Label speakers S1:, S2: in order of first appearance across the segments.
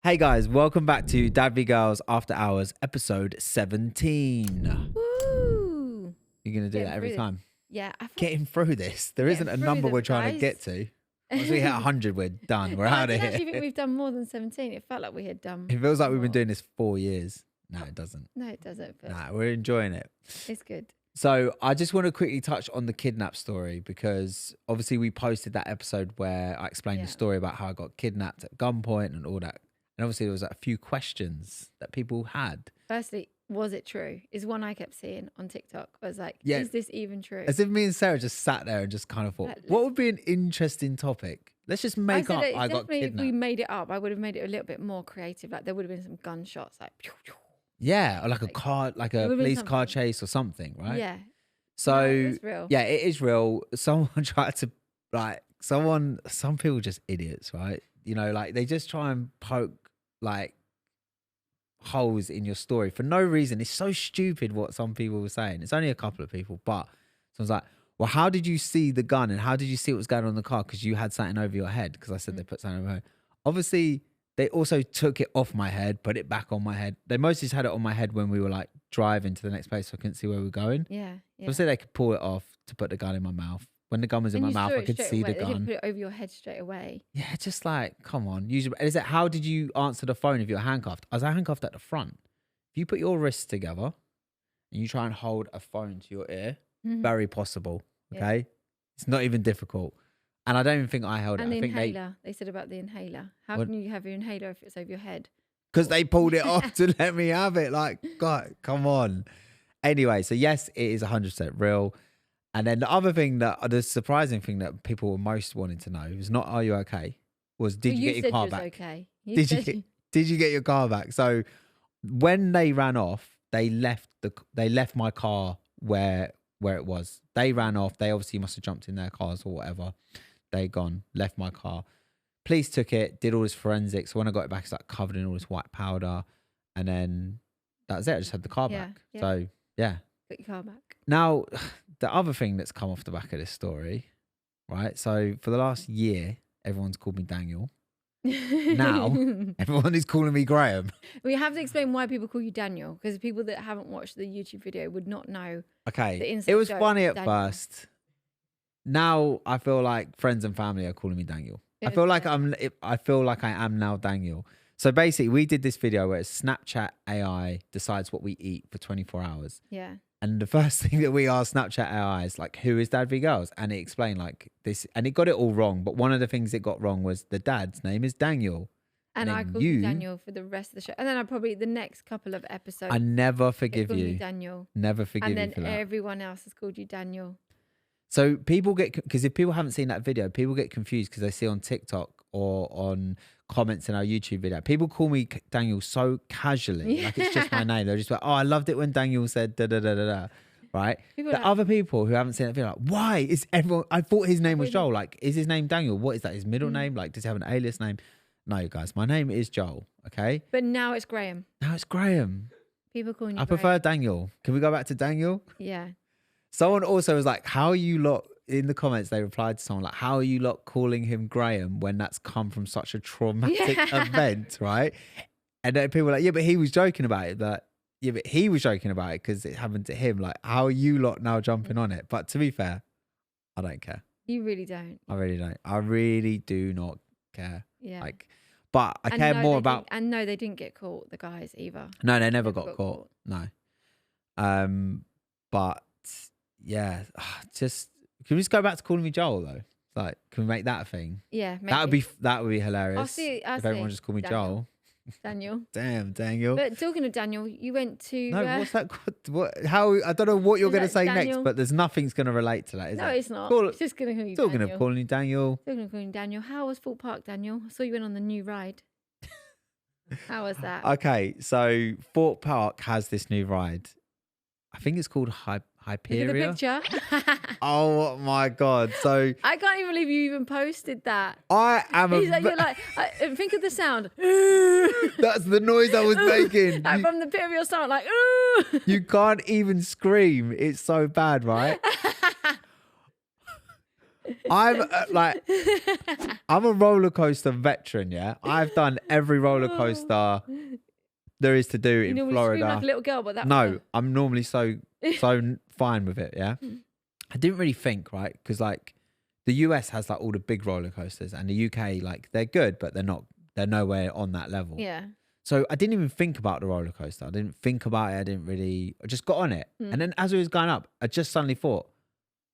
S1: Hey guys, welcome back to DadVGirls After Hours, episode 17.
S2: Woo!
S1: You're going to do
S2: Getting
S1: that every
S2: through
S1: time.
S2: Yeah,
S1: Getting through this. There isn't a
S2: through
S1: number
S2: them,
S1: we're trying to
S2: guys.
S1: get to. Once we hit 100, we're done. We're out
S2: I
S1: of
S2: didn't actually
S1: here.
S2: think we've done more than 17. It felt like we had done.
S1: It feels like we've been
S2: more.
S1: doing this 4 years. No, it doesn't.
S2: No, it doesn't. But
S1: Nah, we're enjoying it.
S2: it's good.
S1: So I just want to quickly touch on the kidnap story because obviously we posted that episode where I explained the story about how I got kidnapped at gunpoint and all that. And obviously there was a few questions that people had.
S2: Firstly, was it true? Is one I kept seeing on TikTok. I was like,
S1: Yeah.
S2: is this even true?
S1: As if me and Sarah just sat there and just kind of thought, what would be an interesting topic? Let's just make up I got kidnapped.
S2: If we made it up, I would have made it a little bit more creative. Like there would have been some gunshots, like pew, pew.
S1: Yeah, or like a car, like a police car chase or something, right?
S2: Yeah.
S1: So
S2: No, it's real.
S1: yeah, it is real. Someone tried to some people are just idiots, right? You know, like they just try and poke like holes in your story for no reason. It's so stupid what some people were saying. It's only a couple of people, but someone's like, well, how did you see the gun and how did you see what was going on in the car? Because you had something over your head. Because I said they put something over my head. Obviously, they also took it off my head, put it back on my head. They mostly just had it on my head when we were like driving to the next place, so I couldn't see where we were going.
S2: Yeah.
S1: Obviously, they could pull it off to put the gun in my mouth. When the gun was in my mouth, I could see the
S2: They didn't
S1: gun.
S2: put it over your head straight away.
S1: Yeah, just like, come on. Usually, is it how did you answer the phone if you're handcuffed? I was handcuffed at the front. If you put your wrists together and you try and hold a phone to your ear, very possible. Okay, yeah. It's not even difficult. And I don't even think I held
S2: and
S1: it.
S2: And the
S1: I think
S2: inhaler. They said about the inhaler. How can you have your inhaler if it's over your head?
S1: Because they pulled it off to let me have it. Like, God, come on. Anyway, so yes, it is 100% real. And then the surprising thing that people were most wanting to know was not, are you okay? Was, did you get your car back?
S2: Okay.
S1: Did you get your car back? So when they ran off, they left my car where it was. They ran off. They obviously must have jumped in their cars or whatever. They gone, left my car. Police took it, did all this forensics. When I got it back, it's like covered in all this white powder. And then that's it. I just had the car back. Yeah. So, yeah.
S2: Got your car back.
S1: Now, the other thing that's come off the back of this story, right? So, for the last year, everyone's called me Daniel. Now, everyone is calling me Graham.
S2: We have to explain why people call you Daniel, because people that haven't watched the YouTube video would not know.
S1: Okay, it was funny at first. Now I feel like friends and family are calling me Daniel. I feel like I am now Daniel. So basically, we did this video where it's Snapchat AI decides what we eat for 24 hours.
S2: Yeah.
S1: And the first thing that we asked Snapchat AI is like, who is DadVGirls? And it explained like this, and it got it all wrong. But one of the things it got wrong was the dad's name is Daniel.
S2: And I called you Daniel for the rest of the show. And then I probably, the next couple of episodes.
S1: I never forgive you.
S2: Daniel.
S1: Never forgive you for that.
S2: And then everyone else has called you Daniel.
S1: So people because if people haven't seen that video, people get confused because they see on TikTok or on comments in our YouTube video, people call me Daniel so casually, like it's just my name. They're just like, oh, I loved it when Daniel said da da da da da, right? Other people who haven't seen that video, like, why is everyone? I thought his name was Joel. Like, is his name Daniel? What is that? His middle name? Like, does he have an alias name? No, guys, my name is Joel. Okay,
S2: but now it's Graham.
S1: Now it's Graham.
S2: People call you.
S1: I prefer Daniel. Can we go back to Daniel?
S2: Yeah.
S1: Someone also was like, how are you lot, in the comments, they replied to someone like, how are you lot calling him Graham when that's come from such a traumatic event, right? And then people were like, yeah, but he was joking about it. But he was joking about it because it happened to him. Like, how are you lot now jumping on it? But to be fair, I don't care.
S2: You really don't.
S1: I really don't. I really do not care.
S2: Yeah.
S1: Like, but I care more about...
S2: And no, they didn't get caught, the guys, either.
S1: No, they never got caught. No. But... yeah, just can we just go back to calling me Joel though? Like, can we make that a thing?
S2: Yeah, maybe.
S1: That would be hilarious.
S2: I'll see
S1: if everyone just called me Joel.
S2: Daniel.
S1: Damn, Daniel.
S2: But talking of Daniel, you went to
S1: no. What's that? What? How? I don't know what you're going to say next, but there's nothing's going to relate to that, is it?
S2: No, it's not. It's just going to call you
S1: Talking
S2: Daniel.
S1: of calling you Daniel.
S2: Talking of calling you Daniel. How was Fort Park, Daniel? I saw you went on the new ride. How was that?
S1: Okay, so Fort Park has this new ride. I think it's called Hyperia.
S2: Look at the picture.
S1: Oh my God. So
S2: I can't even believe you even posted that.
S1: I am
S2: you're like, think of the sound.
S1: That's the noise I was making.
S2: Like from the pit of your stomach, like, ooh.
S1: You can't even scream. It's so bad, right? I'm like, I'm a roller coaster veteran. Yeah, I've done every roller coaster there is to do in
S2: we
S1: Florida.
S2: scream like a little girl, but that
S1: no, I'm normally so fine with it. Yeah, I didn't really think, right, because like the US has like all the big roller coasters, and the UK, like, they're good, but they're not. They're nowhere on that level.
S2: Yeah.
S1: So I didn't even think about the roller coaster. I didn't think about it. I just got on it. And then as it was going up, I just suddenly thought,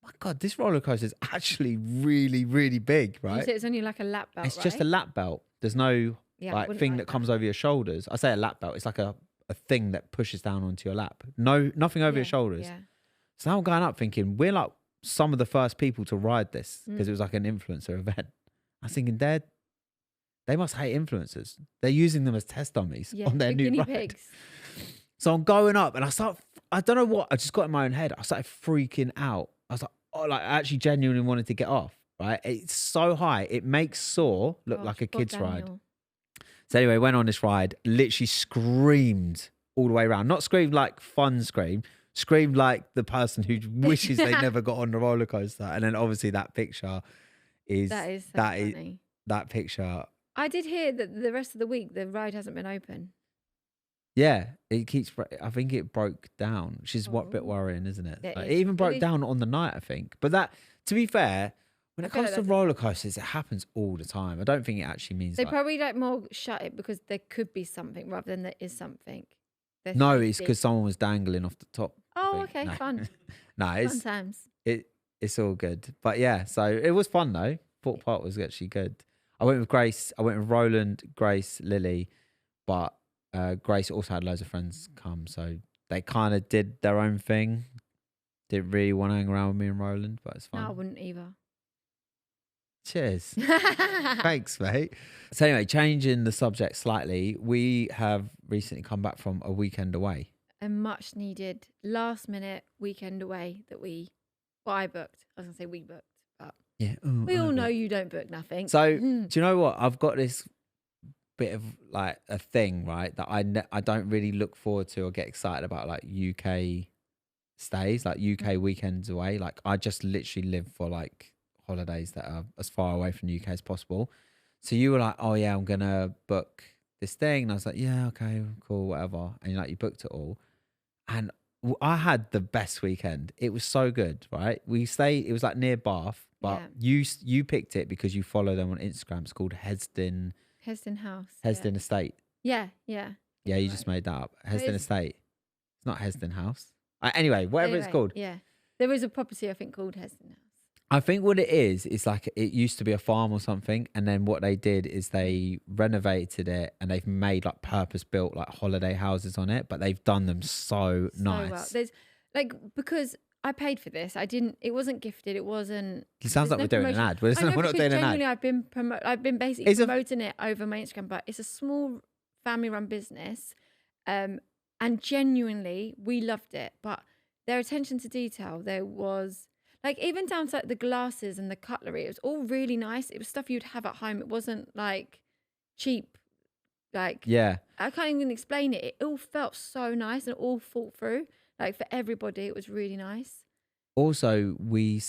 S1: my God, this roller coaster is actually really, really big, right?
S2: You said it's only like a lap belt,
S1: It's just a lap belt. There's no thing that comes over your shoulders. I say a lap belt. It's like a thing that pushes down onto your lap. Nothing over your shoulders.
S2: Yeah.
S1: So now I'm going up thinking, we're like some of the first people to ride this because it was like an influencer event. I was thinking, they must hate influencers. They're using them as test dummies on their new ride. Pigs. So I'm going up and I don't know what, I just got in my own head. I started freaking out. I was like, I actually genuinely wanted to get off, right? It's so high. It makes Saw look like a kid's ride. So anyway, went on this ride, literally screamed all the way around. Not screamed like fun screamed like the person who wishes they never got on the roller coaster. And then obviously that picture is,
S2: funny.
S1: That picture.
S2: I did hear that the rest of the week the ride hasn't been open.
S1: Yeah, it keeps. I think it broke down, which is what bit worrying, isn't it? It even broke down on the night, I think. But that, to be fair, when it comes to roller coasters, it happens all the time. I don't think it actually means.
S2: They probably more shut it because there could be something rather than there is something.
S1: No, it's because someone was dangling off the top.
S2: Oh, okay, no. Fun.
S1: No, it's fun times. It's all good, but yeah. So it was fun though. Thought part was actually good. I went with Grace. I went with Roland, Grace, Lily, but Grace also had loads of friends come, so they kind of did their own thing. Didn't really want to hang around with me and Roland, but it's fun.
S2: No, I wouldn't either.
S1: Cheers. Thanks, mate. So anyway, changing the subject slightly, we have recently come back from a weekend away.
S2: A much needed last minute weekend away that I booked. I was going to say we booked.
S1: Yeah,
S2: we all know you don't book nothing.
S1: So do you know what? I've got this bit of like a thing, right, that I don't really look forward to or get excited about, like UK stays, like UK weekends away. Like I just literally live for like holidays that are as far away from the UK as possible. So you were like, oh yeah, I'm gonna book this thing, and I was like, yeah, okay, cool, whatever. And you booked it all, and I had the best weekend. It was so good, right? It was like near Bath, but you picked it because you follow them on Instagram. It's called Hesdin
S2: House.
S1: Hesdin Estate.
S2: Yeah.
S1: Yeah, you just made that up. Hesdin Estate. It's not Hesdin House. Anyway, whatever it's called.
S2: Yeah. There is a property, I think, called Hesdin House.
S1: I think what it is like it used to be a farm or something, and then what they did is they renovated it and they've made like purpose-built like holiday houses on it, but they've done them so nice.
S2: Well. There's because I paid for this. It wasn't gifted. It wasn't.
S1: It sounds like we're doing an ad. We're not doing an ad.
S2: I've been basically promoting it over my Instagram, but it's a small family-run business, and genuinely we loved it. But their attention to detail, there was. Like, even down to like the glasses and the cutlery, it was all really nice. It was stuff you'd have at home. It wasn't like cheap. Like, yeah, I can't even explain it. It all felt so nice and all thought through. Like, for everybody, it was really nice.
S1: Also, we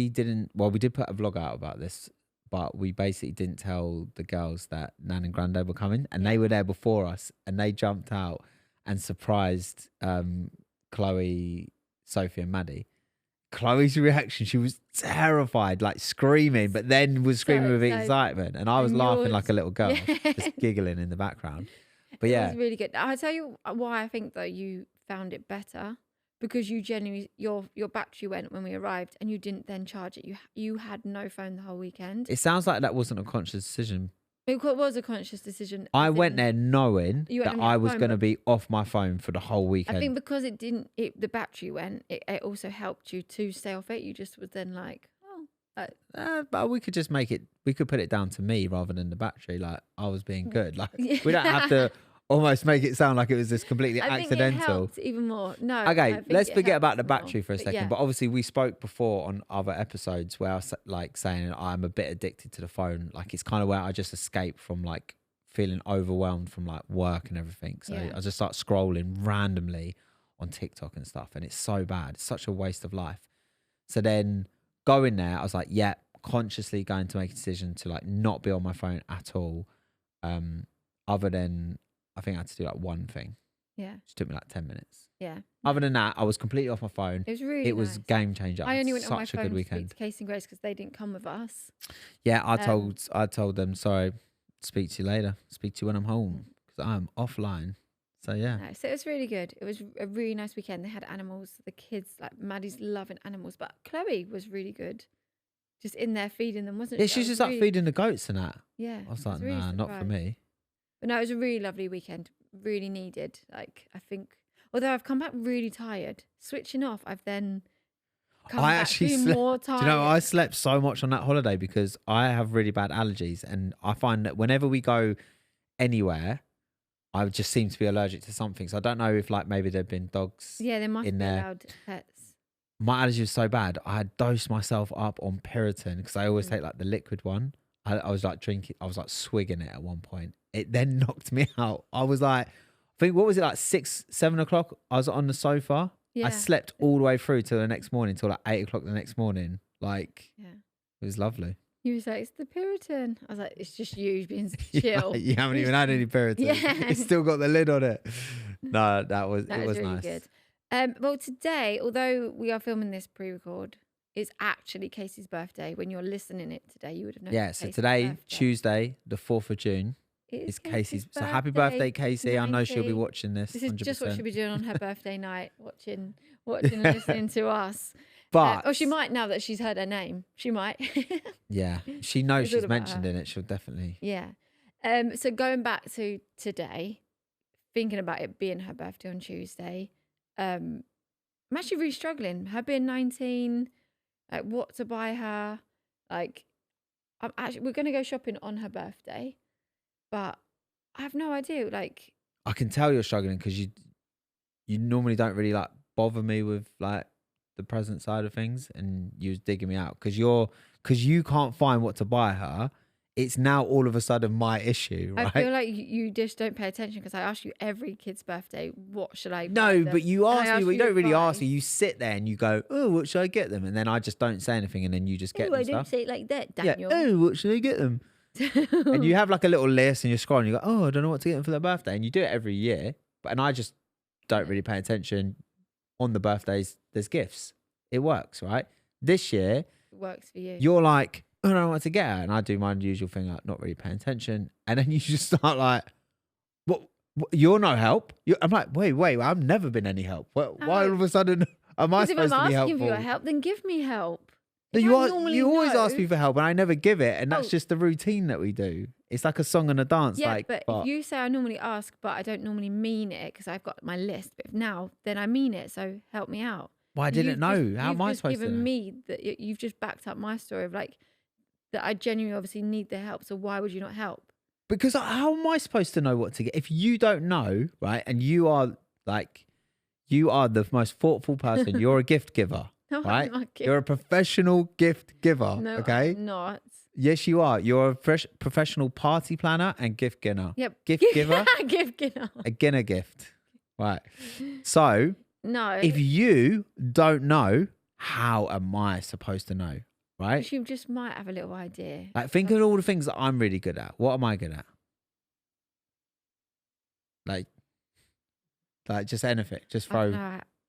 S1: did put a vlog out about this, but we basically didn't tell the girls that Nan and Grandad were coming, and they were there before us, and they jumped out and surprised Chloe, Sophie, and Maddie. Chloe's reaction, she was terrified, like screaming, but then was screaming with excitement. And I was laughing like a little girl, just giggling in the background. But yeah.
S2: It was really good. I'll tell you why I think, though, you found it better. Because you genuinely, your battery went when we arrived and you didn't then charge it. You had no phone the whole weekend.
S1: It sounds like that wasn't a conscious decision.
S2: It was a conscious decision.
S1: I went there knowing that I was going to be off my phone for the whole weekend.
S2: I think because the battery went, it also helped you to stay off it. You just was then like,
S1: but we could just we could put it down to me rather than the battery. Like I was being good. Like we don't have to almost make it sound like it was this completely accidental.
S2: I think it helped even more. No.
S1: Okay, let's forget about the battery for a second. Yeah. But obviously we spoke before on other episodes where I was like saying I'm a bit addicted to the phone. Like it's kind of where I just escape from like feeling overwhelmed from like work and everything. So I just start scrolling randomly on TikTok and stuff. And it's so bad. It's such a waste of life. So then going there, I was like, yeah, consciously going to make a decision to like not be on my phone at all. Other than I think I had to do like one thing.
S2: Yeah.
S1: It took me like 10 minutes.
S2: Yeah.
S1: Other than that, I was completely off my phone.
S2: It was really
S1: was
S2: nice.
S1: game changer.
S2: I only went on my
S1: such a
S2: phone
S1: good
S2: to
S1: weekend.
S2: speak to Casey and Grace because they didn't come with us.
S1: Yeah, I told them, sorry, speak to you later. Speak to you when I'm home because I'm offline. So yeah.
S2: No, so it was really good. It was a really nice weekend. They had animals. The kids, like Maddie's loving animals, but Chloe was really good. Just in there feeding them, wasn't she?
S1: Yeah, she's just like feeding the goats and that.
S2: Yeah.
S1: I was like, really nah, not for me.
S2: But no, it was a really lovely weekend. Really needed. Like, I think, although I've come back really tired, switching off, I've then come back feeling more tired.
S1: Do you know, I slept so much on that holiday because I have really bad allergies. And I find that whenever we go anywhere, I just seem to be allergic to something. So I don't know if like maybe there've been dogs
S2: there must
S1: in
S2: be
S1: there.
S2: allowed pets.
S1: My allergy was so bad, I had dosed myself up on Piriton because I always take like the liquid one. I was like drinking, I was like swigging it at one point. It then knocked me out. I was like, I think, what was it, like 6, 7 o'clock? I was on the sofa. Yeah. I slept all the way through till the next morning, till like 8 o'clock the next morning. Like, it was lovely.
S2: You was like, it's the Piriton. I was like, it's just you being chill.
S1: You haven't even had any Piriton. It's still got the lid on it. No, it was really nice.
S2: Good. Well, today, although we are filming this pre-record, it's actually Casey's birthday. When you're listening it today, you would have known.
S1: Yeah, so today, Tuesday, the 4th of June, is Casey's birthday. So happy birthday, Casey. 90. I know she'll be watching this.
S2: This is 100%. Just what she'll be doing on her birthday night, watching and listening to us.
S1: But
S2: or she might, now that she's heard her name. She might.
S1: Yeah, she knows she's mentioned in it. She'll definitely.
S2: Yeah. So going back to today, thinking about it being her birthday on Tuesday, I'm actually really struggling. Her being 19, like what to buy her. Like, we're going to go shopping on her birthday, but I have no idea. Like,
S1: I can tell you're struggling because you normally don't really like bother me with like the present side of things, and you was digging me out because you can't find what to buy her. It's now all of a sudden my issue, right?
S2: I feel like you just don't pay attention because I ask you every kid's birthday, what should I buy
S1: No,
S2: them?
S1: but you ask me, but you don't really ask me.
S2: You
S1: You sit there and you go, oh, what should I get them? And then I just don't say anything, and then you just get them
S2: I
S1: stuff.
S2: don't say it like that, Daniel.
S1: Yeah, oh, what should I get them? And you have like a little list and you're scrolling, you go, oh, I don't know what to get them for their birthday. And you do it every year. And I just don't really pay attention. On the birthdays, there's gifts. It works, right? This year,
S2: it works for you.
S1: You're like, I don't know what to get her. And I do my usual thing, like not really paying attention. And then you just start like, what you're no help? I'm like, wait, I've never been any help. Why all of a sudden am I supposed to be helpful?
S2: If I'm asking for your help, then give me help.
S1: No, you always ask me for help and I never give it. And that's just the routine that we do. It's like a song and a dance.
S2: Yeah, but if you say I normally ask, but I don't normally mean it because I've got my list. But now, then I mean it. So help me out.
S1: Well, I didn't know. How am I supposed to know?
S2: You've given me that. You've just backed up my story of like, that I genuinely obviously need the help. So why would you not help?
S1: Because how am I supposed to know what to get? If you don't know, right, and you are the most thoughtful person, you're a gift giver,
S2: no,
S1: right?
S2: I'm not
S1: You're a professional gift giver,
S2: no,
S1: okay?
S2: I'm not.
S1: Yes, you are. You're a professional party planner and gift giver.
S2: Yep.
S1: Gift giver.
S2: Gift giver.
S1: A Ginner gift. Right. So,
S2: no.
S1: If you don't know, how am I supposed to know? Right?
S2: You just might have a little idea.
S1: Like, think of all the things that I'm really good at. What am I good at? Like just anything. Just throw.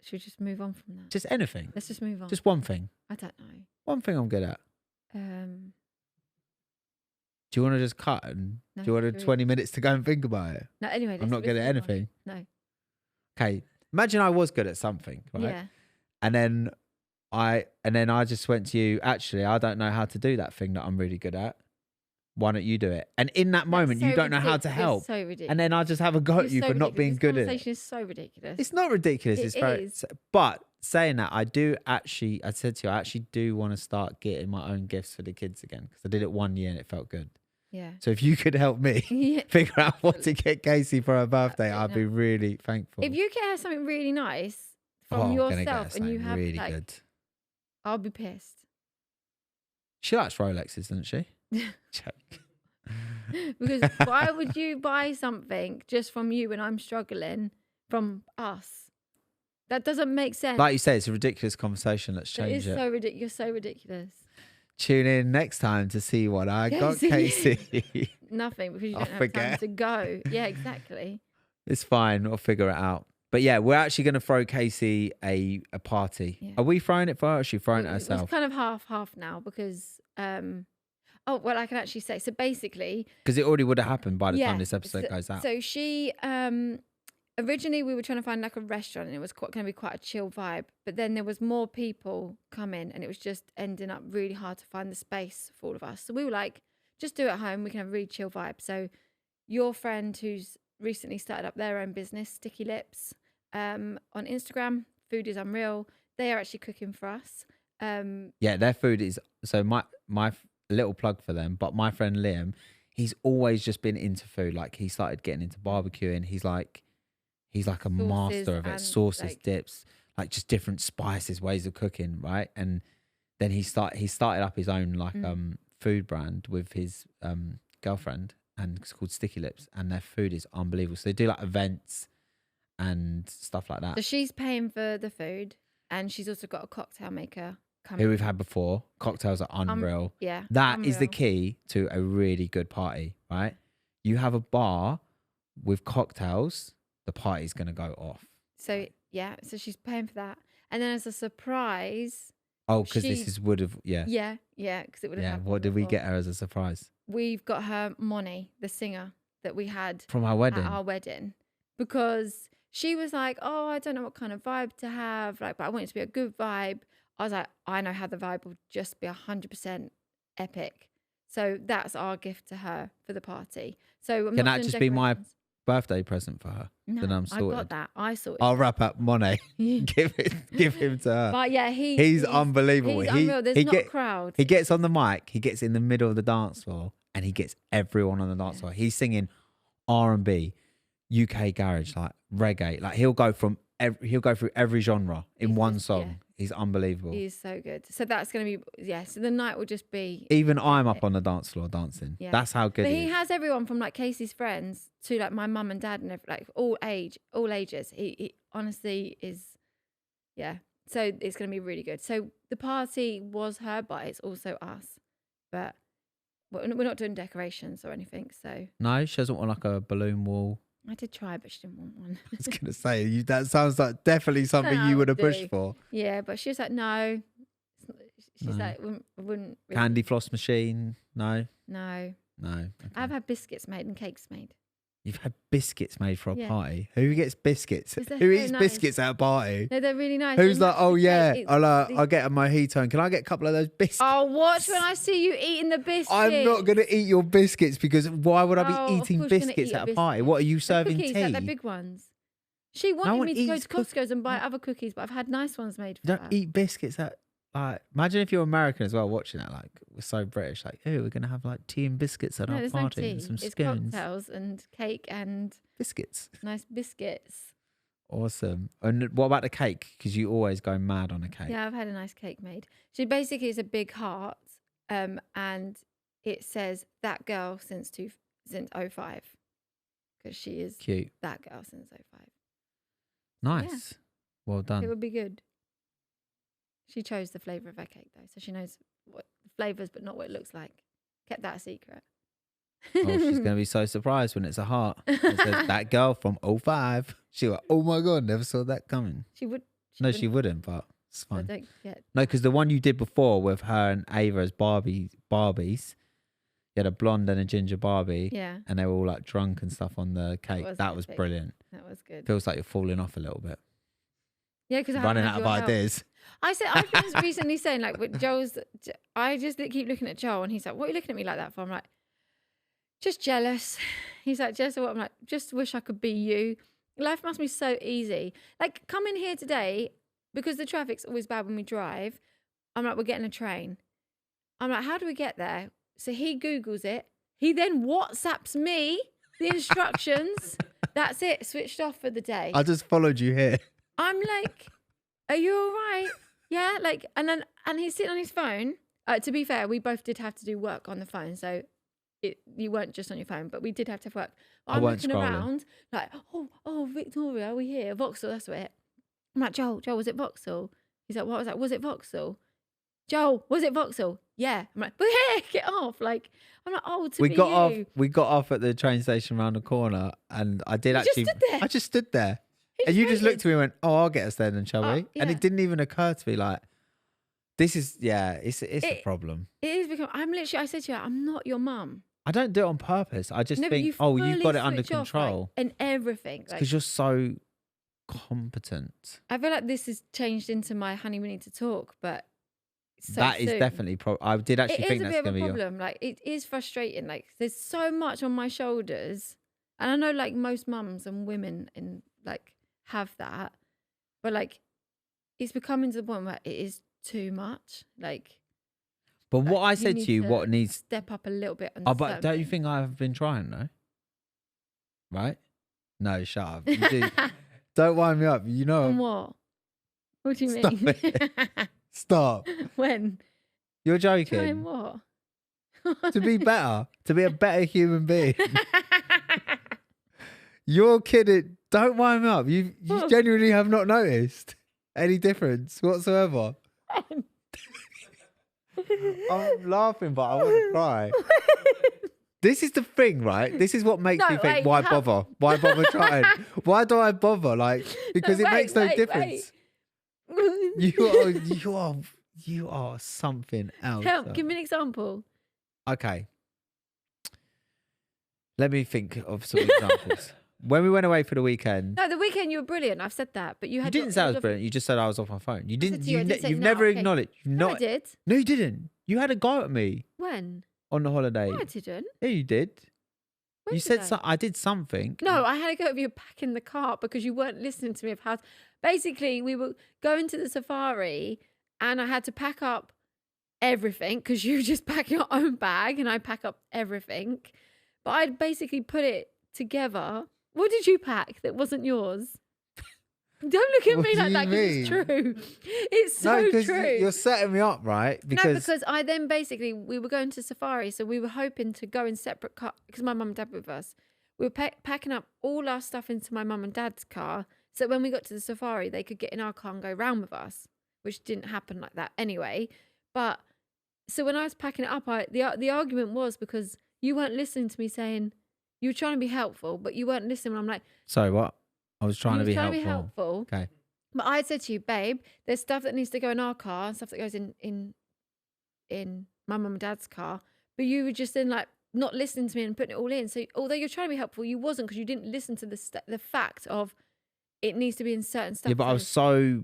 S2: Should we just move on from that?
S1: Just anything.
S2: Let's just move on.
S1: Just one thing.
S2: I don't know.
S1: One thing I'm good at. Do you want to just cut and do you want 20 minutes to go and think about it?
S2: No, anyway.
S1: I'm not good at anything.
S2: No.
S1: Okay. Imagine I was good at something, right?
S2: Yeah.
S1: And then I just went to you, actually, I don't know how to do that thing that I'm really good at. Why don't you do it? And in that moment, you don't know how to help.
S2: So ridiculous.
S1: And then I just have a go at you for not being good at it.
S2: This conversation is so ridiculous.
S1: It's not ridiculous. It's very. But saying that, I said to you, I actually do want to start getting my own gifts for the kids again because I did it one year and it felt good.
S2: Yeah.
S1: So if you could help me figure out what to get Casey for her birthday, I'd be really thankful.
S2: If you get her something really nice from yourself and you have
S1: really good,
S2: I'll be pissed.
S1: She likes Rolexes, doesn't she?
S2: Because why would you buy something just from you when I'm struggling from us? That doesn't make sense.
S1: Like you say, it's a ridiculous conversation. Let's change it.
S2: It is so ridiculous. You're so ridiculous.
S1: tune in next time to see what I got,
S2: Casey.
S1: Casey.
S2: Nothing, because you don't have time to go. Yeah, exactly.
S1: It's fine. I'll figure it out. But yeah, we're actually going to throw Casey a party. Yeah. Are we throwing it for her, or is she throwing it herself?
S2: It's kind of half now because, oh, well, I can actually say. So basically.
S1: Because it already would have happened by the time this episode goes out.
S2: So she, originally we were trying to find like a restaurant and it was going to be quite a chill vibe. But then there was more people coming and it was just ending up really hard to find the space for all of us. So we were like, just do it at home. We can have a really chill vibe. So your friend who's recently started up their own business, Sticky Lips, on Instagram, food is unreal. They are actually cooking for us.
S1: Yeah, their food is, so my little plug for them, but my friend Liam, he's always just been into food. Like he started getting into barbecuing. He's like a master of it. Sauces, dips, like just different spices, ways of cooking, right? And then he started up his own like food brand with his girlfriend, and it's called Sticky Lips, and their food is unbelievable. So they do like events and stuff like that.
S2: So she's paying for the food, and she's also got a cocktail maker coming.
S1: Who we've had before. Cocktails are unreal.
S2: Yeah.
S1: That is the key to a really good party, right? You have a bar with cocktails, the party's going to go off.
S2: So, yeah. So she's paying for that. And then as a surprise.
S1: Oh, because this would have, yeah.
S2: Yeah. Because it would have happened.
S1: What did we get her as a surprise?
S2: We've got her Moni, the singer that we had.
S1: From our wedding?
S2: At our wedding. Because she was like, oh, I don't know what kind of vibe to have. Like, but I want it to be a good vibe. I was like, I know how the vibe will just be 100% epic. So that's our gift to her for the party. So
S1: can that just be my birthday present for her?
S2: No,
S1: then I'm sorted.
S2: I got that. I sorted.
S1: I'll wrap up Monet. give him to her.
S2: But yeah,
S1: he's unbelievable.
S2: He's unreal. There's not a crowd.
S1: He gets on the mic. He gets in the middle of the dance floor, and he gets everyone on the dance floor. He's singing R&B, UK garage, like reggae. Like he'll go through every genre in one song. Yeah. He's unbelievable.
S2: He's so good. So that's going to be, so the night will just be.
S1: Even I'm up on the dance floor dancing. Yeah. That's how good
S2: he has everyone from like Casey's friends to like my mum and dad and like all ages. He honestly is, yeah. So it's going to be really good. So the party was her, but it's also us. But we're not doing decorations or anything. So.
S1: No, she doesn't want like a balloon wall.
S2: I did try, but she didn't want one.
S1: I was going to say, that sounds like definitely something you would have pushed for.
S2: Yeah, but she was like, no. She's like, wouldn't. Really.
S1: Candy floss machine? No.
S2: No.
S1: Okay.
S2: I've had biscuits made and cakes made.
S1: You've had biscuits made for a party? Who gets biscuits? Who eats biscuits at a party?
S2: No, they're really nice.
S1: Who's like, oh yeah, I'll get a mojito and can I get a couple of those biscuits?
S2: Oh, watch when I see you eating the biscuits.
S1: I'm not going to eat your biscuits because why would I be eating biscuits at a party? What are you serving
S2: cookies,
S1: tea?
S2: Like the big ones. She wanted me to go to Costco's and buy other cookies, but I've had nice ones made for her.
S1: Don't eat biscuits at... Like, imagine if you're American as well watching that. Like, we're so British. Like, oh, we're gonna have like tea and biscuits at our party,
S2: no
S1: and some
S2: it's
S1: scones,
S2: cocktails and cake and
S1: biscuits.
S2: Nice biscuits.
S1: Awesome. And what about the cake? Because you always go mad on a cake.
S2: Yeah, I've had a nice cake made. She basically is a big heart, and it says that girl since 05, because she is
S1: cute.
S2: That girl since 05.
S1: Nice.
S2: Yeah.
S1: Well done.
S2: It would be good. She chose the flavour of her cake though, so she knows what flavours, but not what it looks like. Kept that a secret.
S1: Oh, she's going to be so surprised when it's a heart. It says, that girl from 05. She went, oh my God, never saw that coming.
S2: She would.
S1: She wouldn't, but it's fine.
S2: No,
S1: because the one you did before with her and Ava as Barbies, you had a blonde and a ginger Barbie.
S2: Yeah.
S1: And they were all like drunk and stuff on the cake. That was brilliant.
S2: That was good.
S1: Feels like you're falling off a little bit.
S2: Yeah, because
S1: running out of ideas.
S2: I was recently saying like with Joel's. I just keep looking at Joel, and he's like, "What are you looking at me like that for?" I'm like, "Just jealous." He's like, "Just what?" I'm like, "Just wish I could be you." Life must be so easy. Like coming here today because the traffic's always bad when we drive. I'm like, we're getting a train. I'm like, how do we get there? So he Googles it. He then WhatsApps me the instructions. That's it. Switched off for the day.
S1: I just followed you here.
S2: I'm like, are you all right? Yeah, like, and he's sitting on his phone. To be fair, we both did have to do work on the phone, so you weren't just on your phone, but we did have to have work. I'm looking around, like, oh, Victoria, are we here? Vauxhall, that's it. I'm like, Joel, was it Vauxhall? He's like, what was that? Was it Vauxhall? Joel, was it Vauxhall? Yeah. I'm like, but here, get off. Like, I'm like, oh,
S1: We got off at the train station around the corner, and I did
S2: just stood there.
S1: I just stood there.
S2: He
S1: And you just looked
S2: waited.
S1: at me and went, "Oh, I'll get us there then, shall we?" And
S2: Yeah.
S1: it didn't even occur to me like, this is it's a problem.
S2: It is because I said to you, I'm not your mum.
S1: I don't do it on purpose. I just
S2: No,
S1: think,
S2: you've
S1: got it under
S2: switch off,
S1: control.
S2: and everything.
S1: Because you're so competent.
S2: I feel like this has changed into my honey, we need to talk, but
S1: That is definitely I did actually think that's
S2: going to
S1: be
S2: be a problem. Like, it is frustrating. Like, there's so much on my shoulders, and I know like most mums and women have that, but like it's becoming to the point where it is too much. Like,
S1: but what I said to you, what needs
S2: step up a little bit.
S1: But don't you think I've been trying though? Right? No, shut up. You do. Don't wind me up. You know.
S2: On what? What do you
S1: Stop
S2: mean?
S1: it. Stop.
S2: When?
S1: You're joking.
S2: Trying what?
S1: To be better, to be a better human being. You're kidding. Don't wind me up. You genuinely have not noticed any difference whatsoever. I'm laughing, but I want to cry. This is the thing, right? This is what makes me think, why bother? Why bother trying? Why do I bother? Like, because it makes no difference. You are something else.
S2: Give me an example.
S1: Okay. Let me think of some examples. When we went away for the weekend.
S2: No, the weekend you were brilliant. I've said that, but you
S1: didn't say I was brilliant. You just said I was off my phone. You didn't. You've never acknowledged.
S2: No, I did.
S1: No, you didn't. You had a go at me.
S2: When?
S1: On the holiday.
S2: No, I didn't.
S1: Yeah, you did.
S2: When
S1: you said I did something.
S2: No, I had a go at you back in the car because you weren't listening to me of how. Basically, we were going to the safari, and I had to pack up everything because you just pack your own bag, and I pack up everything. But I'd basically put it together. What did you pack that wasn't yours? Don't look at me like that because it's true. It's so true.
S1: You're setting me up, right?
S2: Because I then basically, we were going to safari, so we were hoping to go in separate cars because my mum and dad were with us. We were packing up all our stuff into my mum and dad's car, so when we got to the safari, they could get in our car and go round with us, which didn't happen like that anyway. But so when I was packing it up, the argument was because you weren't listening to me saying, you were trying to be helpful, but you weren't listening when I'm like...
S1: Sorry, what? I was trying to be helpful. Okay.
S2: But I said to you, babe, there's stuff that needs to go in our car and stuff that goes in my mum and dad's car. But you were just then like not listening to me and putting it all in. So although you're trying to be helpful, you wasn't because you didn't listen to the fact of it needs to be in certain stuff.
S1: Yeah, but I was so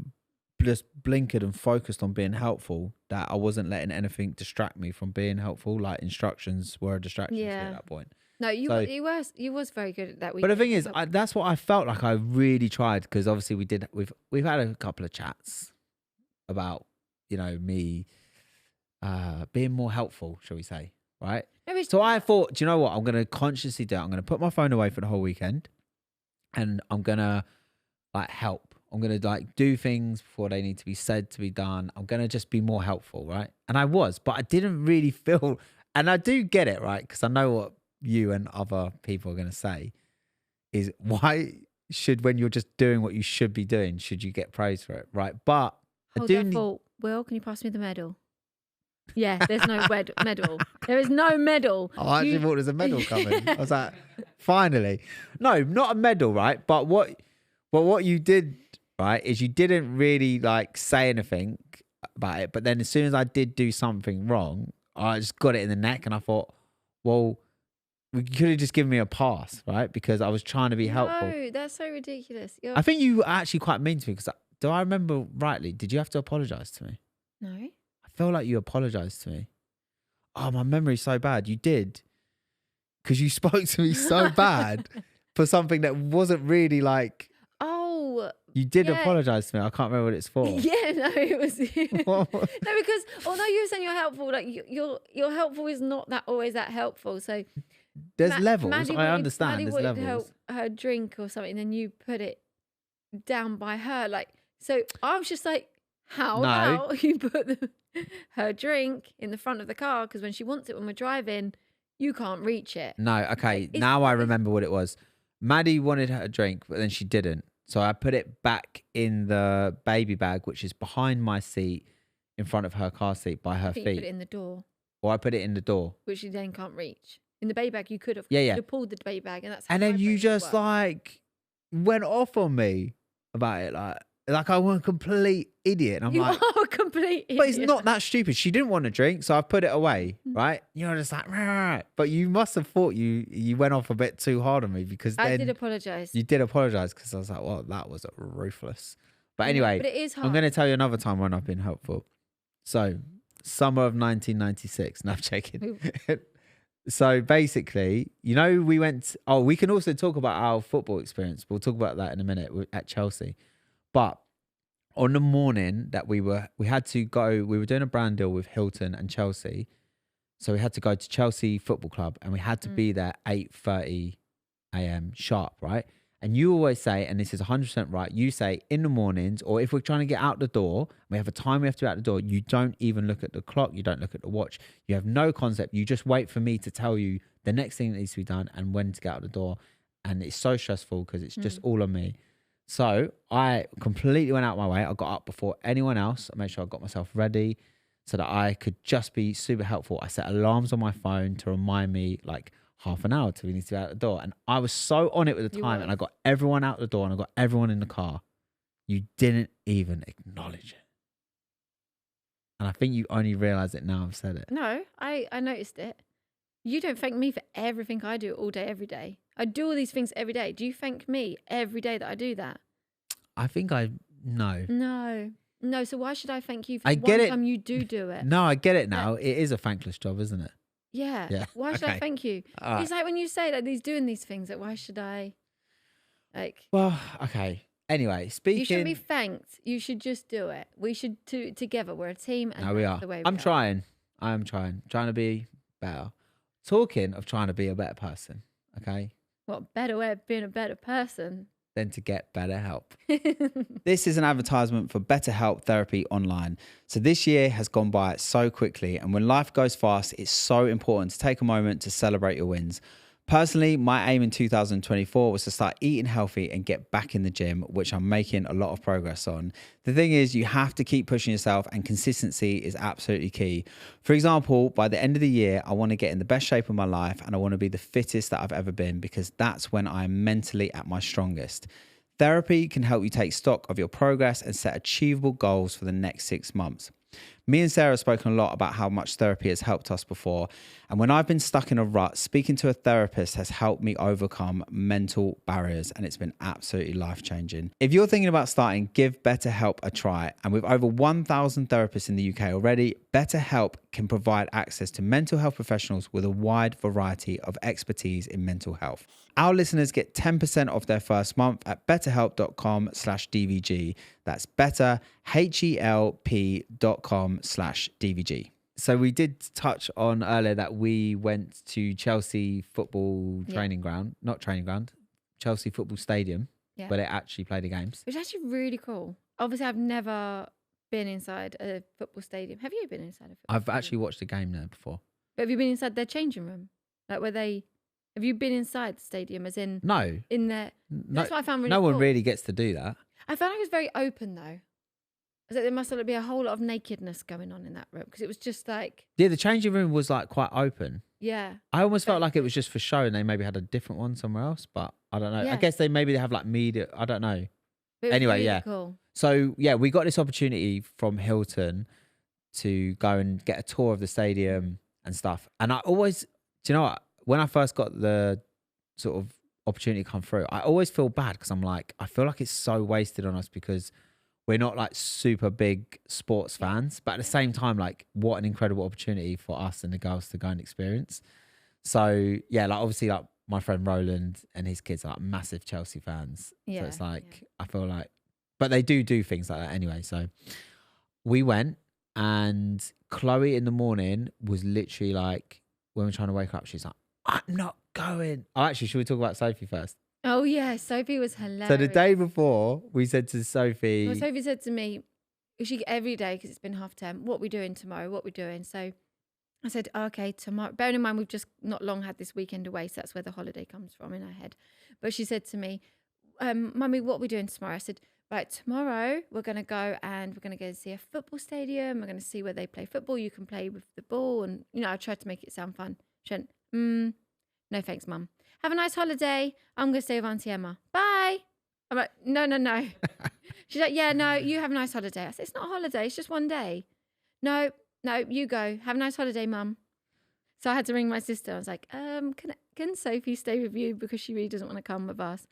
S1: just blinkered and focused on being helpful that I wasn't letting anything distract me from being helpful. Like instructions were a distraction to me at that point.
S2: No, you was very good at that.
S1: But the thing is, that's what I felt like I really tried because obviously we've had a couple of chats about me being more helpful, shall we say, right? So I thought, do you know what? I'm going to consciously do it. I'm going to put my phone away for the whole weekend, and I'm going to help. I'm going to do things before they need to be said to be done. I'm going to just be more helpful, right? And I was, but I didn't really feel, and I do get it, right? Because I know what you and other people are going to say is why when you're just doing what you should be doing, should you get praise for it, right? But
S2: Will, can you pass me the medal? Yeah, there's no medal. There is no medal.
S1: I actually thought there's a medal coming. I was like, finally. No, not a medal, right? But what you did, right, is you didn't really say anything about it. But then as soon as I did do something wrong, I just got it in the neck, and I thought, well, you could have just given me a pass, right? Because I was trying to be helpful.
S2: No, that's so ridiculous.
S1: I think you were actually quite mean to me because do I remember rightly? Did you have to apologise to me?
S2: No.
S1: I feel like you apologised to me. Oh, my memory's so bad. You did. Because you spoke to me so bad for something that wasn't really
S2: Oh.
S1: You did apologise to me. I can't remember what it's for.
S2: Yeah, no, it was... No, because although you were saying you're helpful, your helpful is not always that helpful. So...
S1: There's levels.
S2: Maddie
S1: I understand.
S2: Maddie
S1: there's levels.
S2: Help her drink or something, then you put it down by her. So I was just like, how?
S1: No.
S2: How you put her drink in the front of the car because when she wants it when we're driving, you can't reach it.
S1: No, okay. Now I remember what it was. Maddie wanted her drink, but then she didn't. So I put it back in the baby bag, which is behind my seat in front of her car seat by her
S2: I think
S1: feet.
S2: you put it in the door.
S1: Or I put it in the door.
S2: Which you then can't reach. In the baby bag, you could have.
S1: Yeah,
S2: You
S1: yeah.
S2: could have pulled the baby bag, and that's.
S1: And then you just like went off on me about it, like I was a complete idiot. And I'm like,
S2: you are a complete idiot.
S1: but it's not that stupid. She didn't want to drink, so I put it away, right? You're just like, rah. But you must have thought you went off a bit too hard on me because then
S2: I did apologise.
S1: You did apologise because I was like, well, that was ruthless. But anyway,
S2: but it is hard.
S1: I'm going to tell you another time when I've been helpful. So, summer of 1996. No, I'm checking. So basically, you know, we went. We can also talk about our football experience. We'll talk about that in a minute at Chelsea. But on the morning that we had to go. We were doing a brand deal with Hilton and Chelsea, so we had to go to Chelsea Football Club, and we had to be there 8:30 a.m. sharp, right? And you always say, and this is 100% right, you say in the mornings, or if we're trying to get out the door, we have a time we have to be out the door, you don't even look at the clock, you don't look at the watch, you have no concept, you just wait for me to tell you the next thing that needs to be done and when to get out the door. And it's so stressful because it's just all on me. So I completely went out my way. I got up before anyone else. I made sure I got myself ready so that I could just be super helpful. I set alarms on my phone to remind me like half an hour till we need to be out the door. And I was so on it with the time and I got everyone out the door and I got everyone in the car. You didn't even acknowledge it. And I think you only realise it now I've said it.
S2: No, I noticed it. You don't thank me for everything I do all day, every day. I do all these things every day. Do you thank me every day that I do that?
S1: I think no.
S2: No, so why should I thank you for
S1: I
S2: the
S1: get
S2: one
S1: it.
S2: time you do it?
S1: No, I get it now. It is a thankless job, isn't it?
S2: Yeah. Why should I thank you? It's like when you say like he's doing these things, like why should I? Like.
S1: Well, okay. Anyway, speaking.
S2: You shouldn't be thanked. You should just do it. We should together. We're a team. And
S1: no, we are.
S2: The way
S1: I'm trying. I am trying to be better. Talking of trying to be a better person. Okay.
S2: What better way of being a better person
S1: than to get better help? This is an advertisement for BetterHelp Therapy Online. So this year has gone by so quickly, and when life goes fast, it's so important to take a moment to celebrate your wins. Personally, my aim in 2024 was to start eating healthy and get back in the gym, which I'm making a lot of progress on. The thing is, you have to keep pushing yourself, and consistency is absolutely key. For example, by the end of the year, I want to get in the best shape of my life and I want to be the fittest that I've ever been, because that's when I'm mentally at my strongest. Therapy can help you take stock of your progress and set achievable goals for the next 6 months. Me and Sarah have spoken a lot about how much therapy has helped us before. And when I've been stuck in a rut, speaking to a therapist has helped me overcome mental barriers, and it's been absolutely life-changing. If you're thinking about starting, give BetterHelp a try. And with over 1,000 therapists in the UK already, BetterHelp can provide access to mental health professionals with a wide variety of expertise in mental health. Our listeners get 10% off their first month at betterhelp.com/DVG. That's betterhelp.com/DVG. So we did touch on earlier that we went to Chelsea football training ground, not training ground, Chelsea football stadium, where they actually play the games.
S2: Which is actually really cool. Obviously, I've never been inside a football stadium. Have you been inside a football stadium?
S1: Actually watched a game there before.
S2: But have you been inside their changing room? Like where they... Have you been inside the stadium, as in...
S1: No.
S2: In there? That's what I found really
S1: cool. No one
S2: cool.
S1: really gets to do that.
S2: I found like it was very open, though. I there must be a whole lot of nakedness going on in that room, because it was just like...
S1: Yeah, the changing room was like quite open.
S2: Yeah.
S1: I almost felt like it was just for show and they maybe had a different one somewhere else, but I don't know. Yeah. I guess they have like media. I don't know. Anyway, really cool. So, we got this opportunity from Hilton to go and get a tour of the stadium and stuff. And I always... Do you know what? When I first got the sort of opportunity to come through, I always feel bad because I'm like, I feel like it's so wasted on us because we're not like super big sports fans, but at the same time, like what an incredible opportunity for us and the girls to go and experience. So like obviously like my friend Roland and his kids are like massive Chelsea fans. Yeah, so it's like, I feel like, but they do things like that anyway. So we went, and Chloe in the morning was literally like, when we're trying to wake her up, she's like, I'm not going. Oh, actually, should we talk about Sophie first?
S2: Oh, yeah. Sophie was hilarious.
S1: So the day before, we said to Sophie...
S2: Well, Sophie said to me, every day, because it's been half term, what are we doing tomorrow? What are we doing? So I said, okay, tomorrow. Bearing in mind, we've just not long had this weekend away, so that's where the holiday comes from in her head. But she said to me, Mummy, what are we doing tomorrow? I said, right, tomorrow we're going to go and we're going to go and see a football stadium. We're going to see where they play football. You can play with the ball. And, I tried to make it sound fun. She went, no thanks, Mum. Have a nice holiday. I'm going to stay with Auntie Emma. Bye. I'm like, no. She's like, yeah, no, you have a nice holiday. I said, it's not a holiday. It's just one day. No, you go. Have a nice holiday, Mum. So I had to ring my sister. I was like, can Sophie stay with you because she really doesn't want to come with us?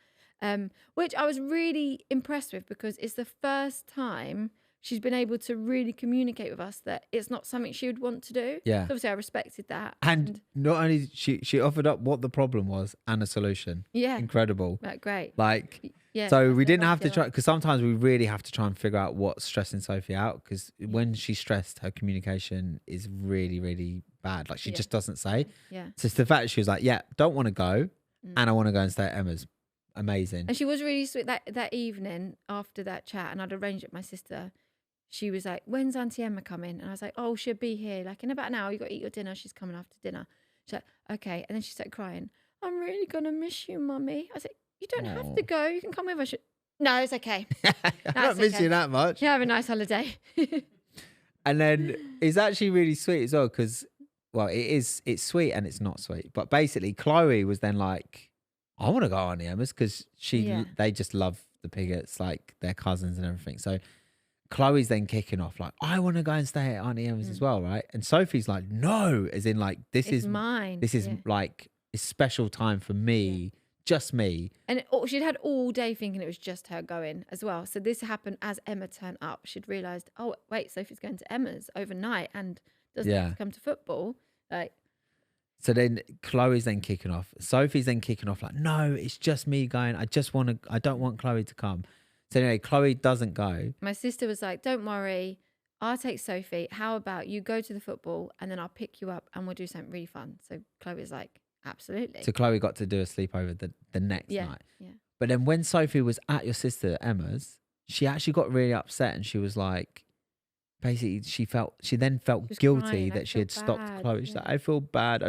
S2: Which I was really impressed with because it's the first time she's been able to really communicate with us that it's not something she would want to do.
S1: Yeah.
S2: So obviously I respected that.
S1: And not only she offered up what the problem was and a solution.
S2: Yeah.
S1: Incredible.
S2: Like, great.
S1: Like,
S2: yeah.
S1: So we didn't have to try, because sometimes we really have to try and figure out what's stressing Sophie out, because when she's stressed, her communication is really, really bad. Like she just doesn't say.
S2: Yeah.
S1: So it's the fact that she was like, yeah, don't want to go and I want to go and stay at Emma's. Amazing.
S2: And she was really sweet that evening after that chat, and I'd arranged it with my sister. She was like, when's Auntie Emma coming? And I was like, oh, she'll be here. Like in about an hour, you got to eat your dinner. She's coming after dinner. She's like, okay. And then she started crying. I'm really going to miss you, Mummy. I was like, you don't have to go. You can come with us. No, it's okay.
S1: I don't miss you that much.
S2: You have a nice holiday.
S1: And then it's actually really sweet as well because, well, it's sweet and it's not sweet. But basically, Chloe was then like, I want to go on Auntie Emma's because they just love the Pigots, like their cousins and everything. So Chloe's then kicking off like, I want to go and stay at Auntie Emma's as well, right? And Sophie's like, no, as in like, this is
S2: mine.
S1: This is like a special time for me, just me.
S2: And she'd had all day thinking it was just her going as well. So this happened as Emma turned up. She'd realised, oh, wait, Sophie's going to Emma's overnight and doesn't have to come to football. Like.
S1: So then Chloe's then kicking off. Sophie's then kicking off like, no, it's just me going. I don't want Chloe to come. So anyway, Chloe doesn't go.
S2: My sister was like, don't worry, I'll take Sophie. How about you go to the football and then I'll pick you up and we'll do something really fun. So Chloe was like, absolutely.
S1: So Chloe got to do a sleepover the next night.
S2: Yeah.
S1: But then when Sophie was at your sister Emma's, she actually got really upset and she was like, basically, she then felt guilty
S2: crying.
S1: that she had stopped Chloe. She's like, I feel bad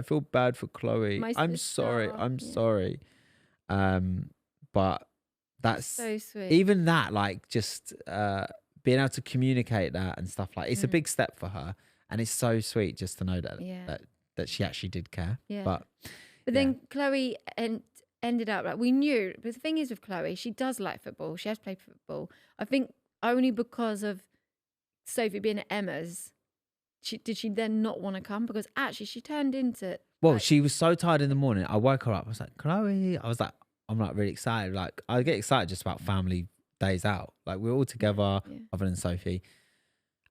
S1: for Chloe. I'm sorry. But that's
S2: so sweet.
S1: Even that, like, just being able to communicate that and stuff like, it's a big step for her, and it's so sweet just to know that she actually did care.
S2: Yeah.
S1: But
S2: then Chloe ended up like, we knew. But the thing is with Chloe, she does like football. She has played football. I think only because of Sophie being at Emma's, did she then not want to come? Because actually she turned into...
S1: Well, she was so tired in the morning. I woke her up. I was like, Chloe. I'm like really excited. Like I get excited just about family days out. Like we're all together other than Sophie.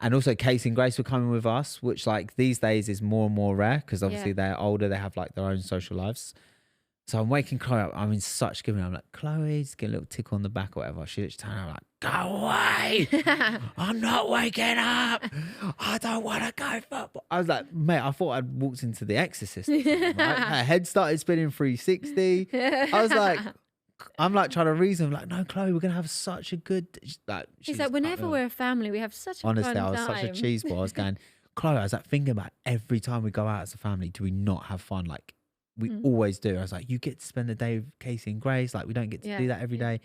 S1: And also Casey and Grace were coming with us, which like these days is more and more rare because obviously they're older. They have like their own social lives. So I'm waking Chloe up. I'm in such giving. I'm like, Chloe, just get a little tickle on the back or whatever. She just turned around like, go away. I'm not waking up. I don't want to go football. I was like, mate, I thought I'd walked into The Exorcist. Right? Her head started spinning 360. I was like, I'm like trying to reason. I'm like, no, Chloe, we're going to have such a good... Like,
S2: she's like, whenever we're a family, we have such a
S1: honestly,
S2: fun time.
S1: Honestly, I was such a cheese ball. I was going, Chloe, I was like thinking about every time we go out as a family, do we not have fun? Like, we always do. I was like, you get to spend the day with Casey and Grace. Like, we don't get to do that every day.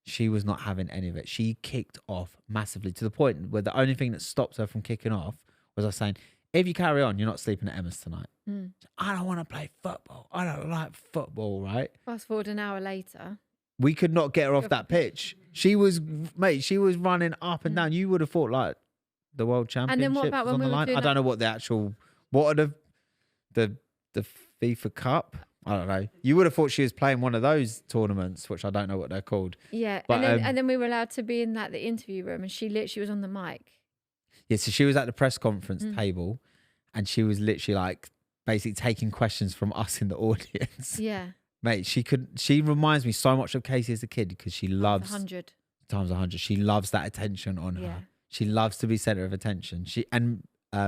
S1: She was not having any of it. She kicked off massively to the point where the only thing that stopped her from kicking off was us saying, if you carry on, you're not sleeping at Emma's tonight. I don't want to play football. I don't like football, right?
S2: Fast forward an hour later.
S1: We could not get her off that pitch. She was running up and down. You would have thought like the world championship
S2: and then what about
S1: was on the line. I don't know what what are the FIFA Cup? I don't know. You would have thought she was playing one of those tournaments, which I don't know what they're called.
S2: Yeah, but, and then we were allowed to be in the interview room, and she literally was on the mic.
S1: Yeah, so she was at the press conference table, and she was literally like basically taking questions from us in the audience.
S2: Yeah,
S1: mate, she reminds me so much of Casey as a kid because she loves
S2: 100
S1: times 100. She loves that attention on her. She loves to be center of attention.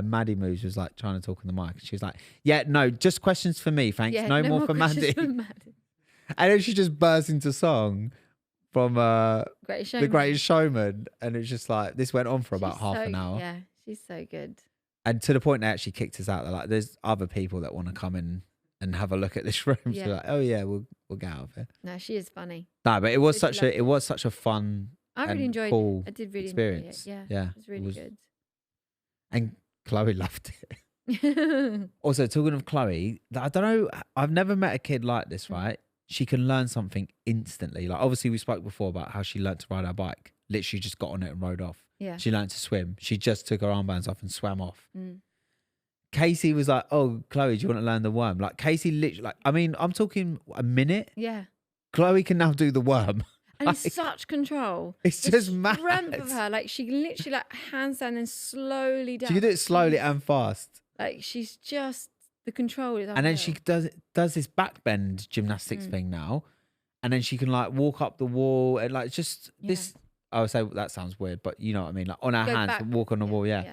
S1: Maddie moves was like trying to talk on the mic. She was like, yeah, no, just questions for me, thanks. No more for Maddie. And then she just burst into song from The Greatest Showman. And it's just like, this went on for about half an hour.
S2: Yeah, she's so good.
S1: And to the point they actually kicked us out. They're like, there's other people that want to come in and have a look at this room. So like, oh yeah, we'll get out of here.
S2: No, she is funny.
S1: No, but it was such a fun
S2: I really enjoyed
S1: cool
S2: it. I did really
S1: experience.
S2: enjoy it. Yeah. It was really good.
S1: And Chloe loved it. Also, talking of Chloe, I don't know, I've never met a kid like this, right? She can learn something instantly. Like, obviously, we spoke before about how she learned to ride her bike. Literally just got on it and rode off.
S2: Yeah.
S1: She learned to swim. She just took her armbands off and swam off.
S2: Mm.
S1: Casey was like, oh, Chloe, do you want to learn the worm? Like, Casey literally, like, I mean, I'm talking a minute.
S2: Yeah.
S1: Chloe can now do the worm.
S2: And like, such control.
S1: It's just mad.
S2: The strength of her, like she can literally like handstand and slowly down.
S1: She can do it slowly and fast.
S2: Like she's just, the control is.
S1: And then she does this backbend gymnastics thing now. And then she can like walk up the wall and like just this. I would say that sounds weird, but you know what I mean? Like on her hands, walk on the wall. Yeah.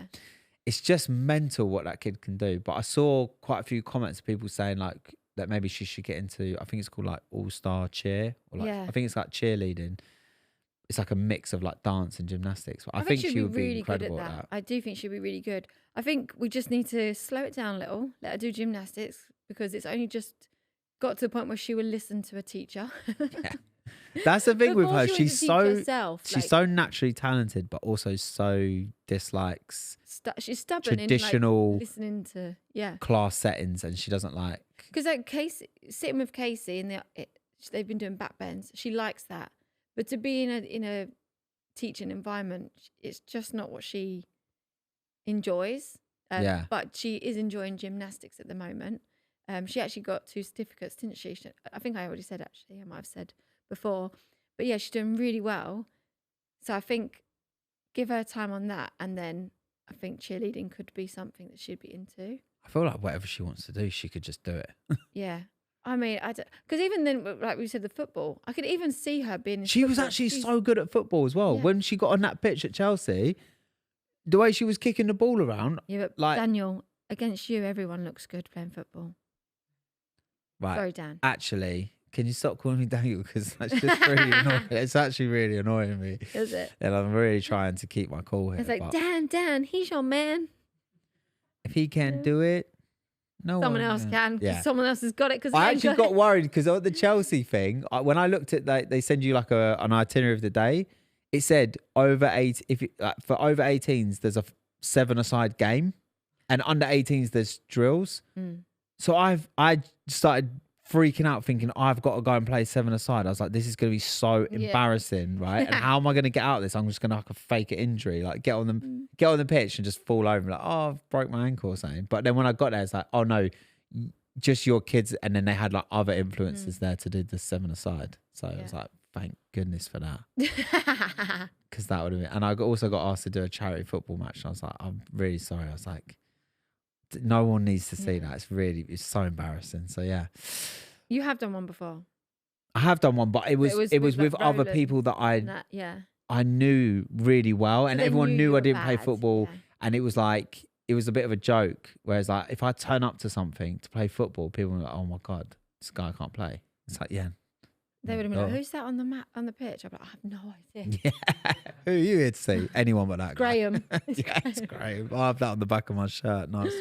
S1: It's just mental what that kid can do. But I saw quite a few comments of people saying like that maybe she should get into, I think it's called like all-star cheer. Or like, I think it's like cheerleading. It's like a mix of like dance and gymnastics. I think she would be really incredible at that.
S2: I do think she'd be really good. I think we just need to slow it down a little, let her do gymnastics, because it's only just got to the point where she will listen to a teacher.
S1: Yeah. That's the thing with her. She's so naturally talented, but also so dislikes
S2: she's stubborn
S1: traditional
S2: in like listening to
S1: class settings, and she doesn't like,
S2: because like sitting with Casey and they've been doing backbends. She likes that, but to be in a teaching environment, it's just not what she enjoys. But she is enjoying gymnastics at the moment. She actually got 2 certificates, didn't she? I think I already said, actually. I might have said before. But yeah, she's doing really well. So I think give her time on that. And then I think cheerleading could be something that she'd be into.
S1: I feel like whatever she wants to do, she could just do it.
S2: Yeah. I mean, I don't, because even then, like we said, the football, I could even see her being.
S1: She was actually so good at football as well. Yeah. When she got on that pitch at Chelsea, the way she was kicking the ball around.
S2: Yeah, but like, Daniel, against you, everyone looks good playing football.
S1: Right.
S2: Sorry, Dan.
S1: Actually, can you stop calling me Daniel? Because that's just really annoying. It's actually really annoying me.
S2: Is it?
S1: And I'm really trying to keep my cool here.
S2: It's like, Dan, he's your man.
S1: If he can't do it,
S2: someone else can. Yeah. Someone else has got it. Because
S1: I actually got worried because at the Chelsea thing, when I looked at that, they send you like an itinerary of the day. It said for over 18s, there's a 7-a-side game, and under 18s there's drills. So I started freaking out, thinking I've got to go and play 7-a-side. I was like, this is going to be so embarrassing, right? And how am I going to get out of this? I'm just going to like a fake an injury, like get on the pitch and just fall over, like, oh, I've broke my ankle or something. But then when I got there, it's like, oh no, just your kids. And then they had like other influences there to do the 7-a-side. So I was like, thank goodness for that. Because that would have been. And I also got asked to do a charity football match. And I was like, I'm really sorry. I was like, no one needs to see that. It's so embarrassing. So yeah.
S2: You have done one before.
S1: I have done one, but it was with other people that I knew really well, and everyone knew I didn't play football, and it was like it was a bit of a joke. Whereas like if I turn up to something to play football, people were like, "Oh my god, this guy can't play." It's like, yeah.
S2: They would have been like, "Who's that on the mat on the pitch?" I'd be like, "I have no idea."
S1: Yeah. Who are you here to see? Anyone but that guy.
S2: Graham.
S1: Yeah, it's Graham. I have that on the back of my shirt. Nice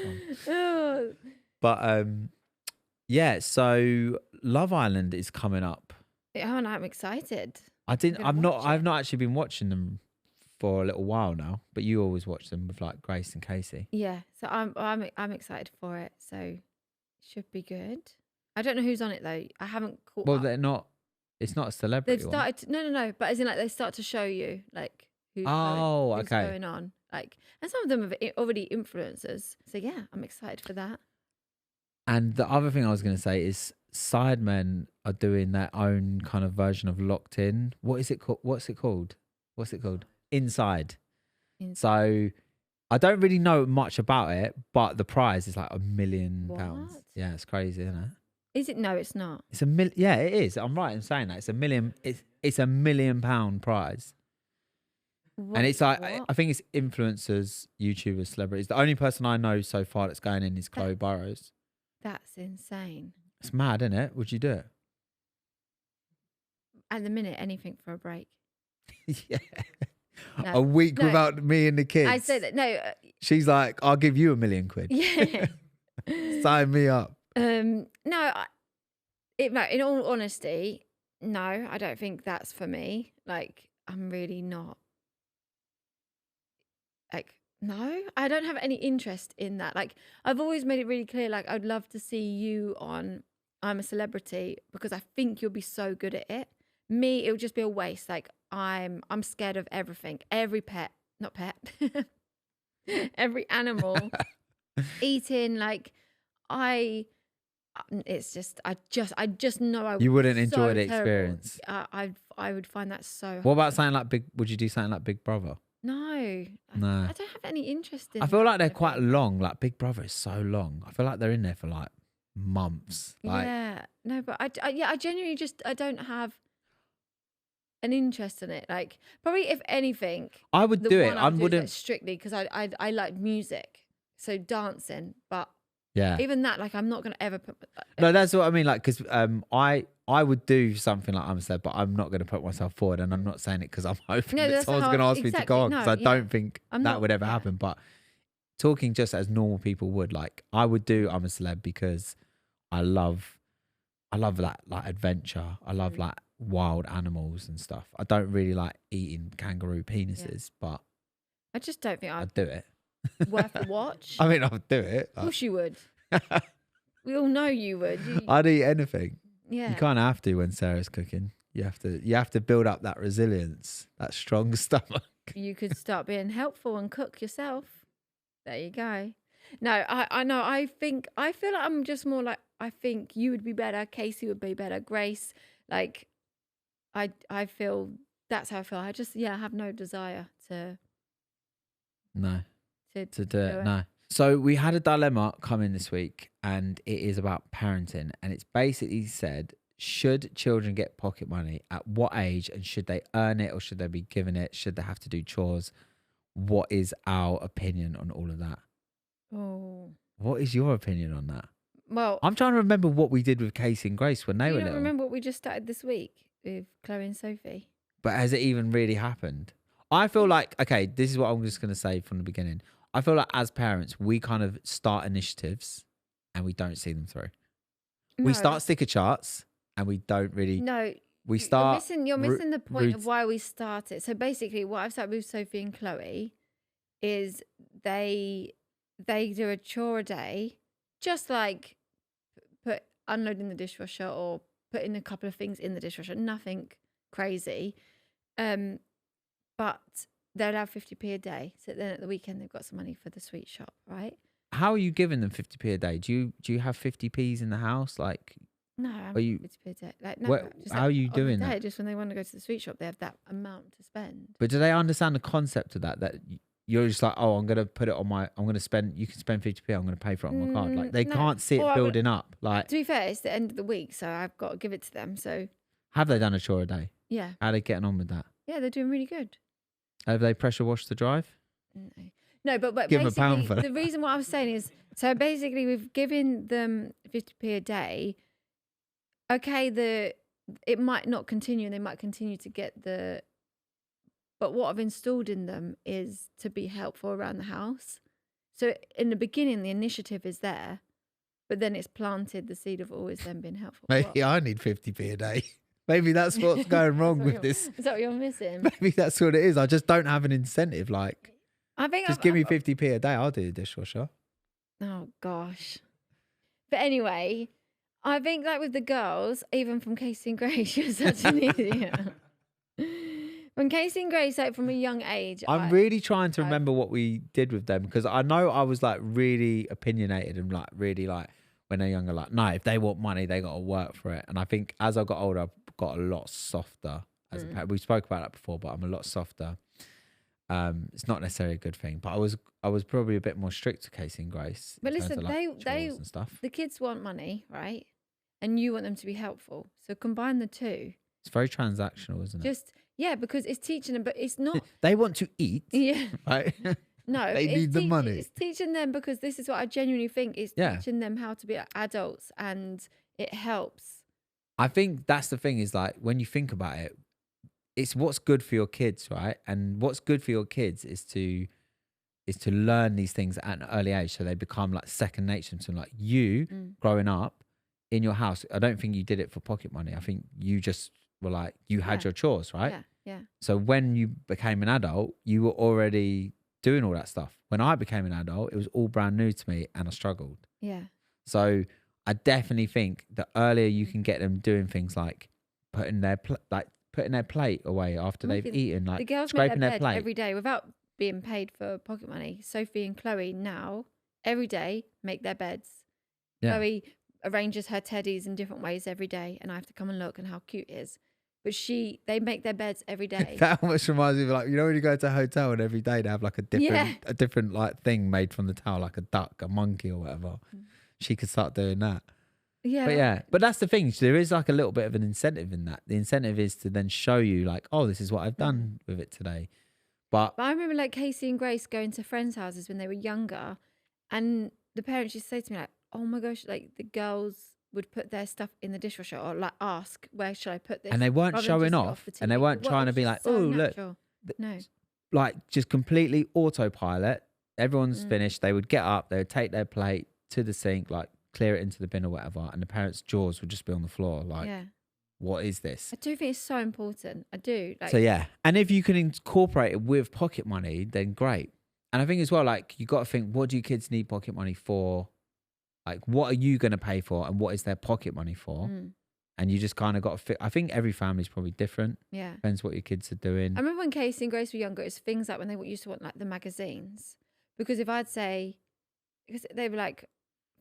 S1: one. But yeah. So Love Island is coming up.
S2: Oh, and I'm excited.
S1: I've not actually been watching them for a little while now. But you always watch them with like Grace and Casey.
S2: Yeah. So I'm excited for it. So it should be good. I don't know who's on it though. I haven't caught.
S1: Well, they're not. It's not a celebrity.
S2: They've started. No. But as in, like, they start to show you like who's going on. Like, and some of them are already influencers. So yeah, I'm excited for that.
S1: And the other thing I was going to say is Sidemen are doing their own kind of version of Locked In. What is it called? What's it called? Inside. So I don't really know much about it, but the prize is like £1 million. Yeah, it's crazy, isn't it?
S2: Is it? No, it's not.
S1: It's yeah, it is. I'm right in saying that. It's £1 million. It's £1 million prize. What? And it's like, I think it's influencers, YouTubers, celebrities. The only person I know so far that's going in is Chloe Burrows.
S2: That's insane.
S1: It's mad, isn't it? Would you do it?
S2: At the minute, anything for a break.
S1: Yeah. No, a week without me and the kids.
S2: I said that. No.
S1: She's like, I'll give you £1 million.
S2: Yeah.
S1: Sign me up.
S2: No, in all honesty, no, I don't think that's for me. Like, I'm really not. Like, no, I don't have any interest in that. Like, I've always made it really clear, like, I'd love to see you on I'm a Celebrity because I think you'll be so good at it. Me, it would just be a waste. Like, I'm scared of everything. Every not pet, every animal, eating. Like, it's just, I just know I
S1: You wouldn't
S2: so
S1: enjoy the
S2: terrible.
S1: experience.
S2: I would find that so
S1: What about
S2: hard.
S1: something like would you do something like Big Brother?
S2: No.
S1: No.
S2: I don't have any interest in
S1: I feel
S2: that,
S1: like they're
S2: I
S1: quite
S2: think.
S1: long. Like Big Brother is so long. I feel like they're in there for like months. Like,
S2: Yeah. No, but I genuinely just, I don't have an interest in it. Like, probably if anything,
S1: I would
S2: the
S1: do
S2: one
S1: it.
S2: I
S1: I
S2: would do is, like,
S1: wouldn't.
S2: strictly because I like music. So dancing, but
S1: Yeah.
S2: even that, like, I'm not going to ever put.
S1: No, that's what I mean. Like, because I would do something like I'm said, but I'm not going to put myself forward, and I'm not saying it because I'm hoping
S2: No,
S1: that
S2: that's
S1: someone's
S2: how
S1: going to
S2: I-
S1: ask me to
S2: exactly.
S1: go on,
S2: No,
S1: because I
S2: yeah.
S1: don't think
S2: I'm
S1: that
S2: not-
S1: would ever
S2: yeah.
S1: happen. But talking just as normal people would, like, I would do I'm a Celeb because I love that, like, adventure. I love like wild animals and stuff. I don't really like eating kangaroo penises, but
S2: I just don't think
S1: I'd do it.
S2: worth a watch.
S1: I mean, I'd do it.
S2: Of course you would. We all know you would.
S1: I'd eat anything.
S2: Yeah.
S1: You kind of have to when Sarah's cooking. You have to build up that resilience, that strong stomach.
S2: You could start being helpful and cook yourself. There you go. No, I know. I feel like I'm just more like, I think you would be better. Casey would be better. Grace, like, I feel that's how I feel. I just, I have no desire to
S1: No,
S2: to
S1: do it. No. So we had a dilemma come in this week, and it is about parenting, and it's basically said, should children get pocket money? At what age? And should they earn it, or should they be given it? Should they have to do chores? What is our opinion on all of that?
S2: Oh,
S1: What is your opinion on that?
S2: well,
S1: I'm trying to remember what we did with Casey and Grace when they were
S2: you don't
S1: little.
S2: remember what we just started this week with Chloe and Sophie?
S1: But has it even really happened? I feel like, okay, this is what I'm just going to say from the beginning. I feel like as parents, we kind of start initiatives and we don't see them through. We start sticker charts and we don't really.
S2: No,
S1: we start.
S2: You're missing the point of why we started. So basically, what I've started with Sophie and Chloe is they do a chore a day, just like unloading the dishwasher or putting a couple of things in the dishwasher. Nothing crazy, but they're allowed 50p a day. So then at the weekend they've got some money for the sweet shop, right?
S1: How are you giving them 50p a day? Do you have 50p's in the house? Like,
S2: no, I'm
S1: are you
S2: 50p a day. Like, no,
S1: how are you doing
S2: that?
S1: that?
S2: Just when they want to go to the sweet shop, they have that amount to spend.
S1: But do they understand the concept of that? That you're just like, oh, I'm gonna put it on my. I'm gonna spend. You can spend 50p. I'm gonna pay for it on my card. Like, they can't see it building up. Like,
S2: to be fair, it's the end of the week, so I've got to give it to them. So
S1: have they done a chore a day?
S2: yeah.
S1: How are they getting on with that?
S2: Yeah, they're doing really good.
S1: Have they pressure washed the drive?
S2: No, but
S1: Give 'em a
S2: basically,
S1: pound for that.
S2: the reason what I was saying is, so basically we've given them 50p a day. Okay, it might not continue, and they might continue to get but what I've installed in them is to be helpful around the house. So in the beginning, the initiative is there, but then it's planted the seed of always them being helpful.
S1: Maybe I need 50p a day. Maybe that's what's going wrong with this.
S2: Is that what you're missing?
S1: Maybe that's what it is. I just don't have an incentive. Like,
S2: I think
S1: just give me 50p a day. I'll do the dishwasher.
S2: Oh gosh. But anyway, I think like with the girls, even from Casey and Grace, you're such an idiot. When Casey and Grace, like from a young age,
S1: I'm really trying to remember what we did with them, because I know I was like really opinionated and like really like when they're younger, like, no, if they want money, they got to work for it. And I think as I got older, I've got a lot softer as a parent. We spoke about that before, but I'm a lot softer. It's not necessarily a good thing, but I was probably a bit more strict to Casey and Grace.
S2: But listen,
S1: they and stuff.
S2: The kids want money, right? And you want them to be helpful. So combine the two.
S1: It's very transactional, isn't it?
S2: Because it's teaching them, but it's not.
S1: They want to eat.
S2: Yeah.
S1: Right?
S2: No,
S1: they need the money.
S2: It's teaching them, because this is what I genuinely think is teaching them how to be adults, and it helps.
S1: I think that's the thing, is like, when you think about it, it's what's good for your kids, right? And what's good for your kids is to learn these things at an early age, so they become like second nature to them. Like you growing up in your house, I don't think you did it for pocket money. I think you just were like, you had your chores, right?
S2: Yeah.
S1: So when you became an adult, you were already doing all that stuff. When I became an adult, it was all brand new to me and I struggled.
S2: Yeah.
S1: So I definitely think the earlier you can get them doing things like putting their plate away after they've eaten, like
S2: the girls
S1: scraping
S2: make their
S1: their
S2: bed
S1: plate
S2: every day without being paid for pocket money. Sophie and Chloe now every day make their beds.
S1: Yeah.
S2: Chloe arranges her teddies in different ways every day, and I have to come and look and how cute it is. But they make their beds every day.
S1: That almost reminds me of, like, you know, when you go to a hotel and every day they have like a different like thing made from the towel, like a duck, a monkey or whatever. She could start doing that.
S2: Yeah.
S1: But that's the thing. There is like a little bit of an incentive in that. The incentive is to then show you like, oh, this is what I've done with it today. But
S2: I remember like Casey and Grace going to friends' houses when they were younger, and the parents used to say to me like, oh my gosh, like the girls would put their stuff in the dishwasher or like ask, where should I put this?
S1: And they weren't showing off and they weren't trying to be like, oh, look.
S2: No.
S1: Like just completely autopilot. Everyone's finished. They would get up, they would take their plate to the sink, like clear it into the bin or whatever. And the parents' jaws would just be on the floor. Like, what is this?
S2: I do think it's so important. I do.
S1: So yeah. And if you can incorporate it with pocket money, then great. And I think as well, like, you got to think, what do you kids need pocket money for? Like, what are you going to pay for and what is their pocket money for? And you just kind of got to fit. I think every family's probably different.
S2: Yeah.
S1: Depends what your kids are doing.
S2: I remember when Casey and Grace were younger, it's things like when they used to want like the magazines. Because if I'd say, because they were like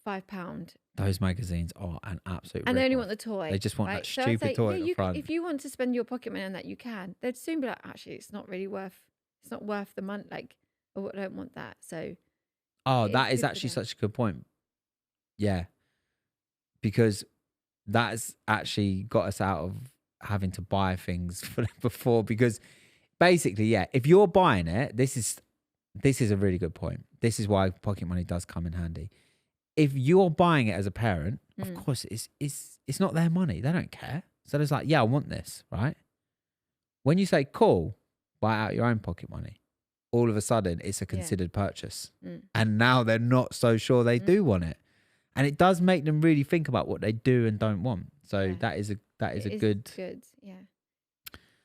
S2: £5.
S1: Those magazines are an absolute
S2: And they only
S1: rip-off.
S2: want the toy.
S1: They just want
S2: right?
S1: that stupid toy at the front.
S2: If you want to spend your pocket money on that, you can. They'd soon be like, actually, it's not worth the money. Like, oh, I don't want that. So.
S1: Oh, that is actually such a good point. Yeah. Because that's actually got us out of having to buy things before. Because basically, yeah, if you're buying it, this is a really good point. This is why pocket money does come in handy. If you're buying it as a parent, of course, it's not their money. They don't care. So it's like, yeah, I want this, right? When you say, cool, buy out your own pocket money, all of a sudden it's a considered purchase. And now they're not so sure they do want it. And it does make them really think about what they do and don't want. So that is a good.
S2: Yeah.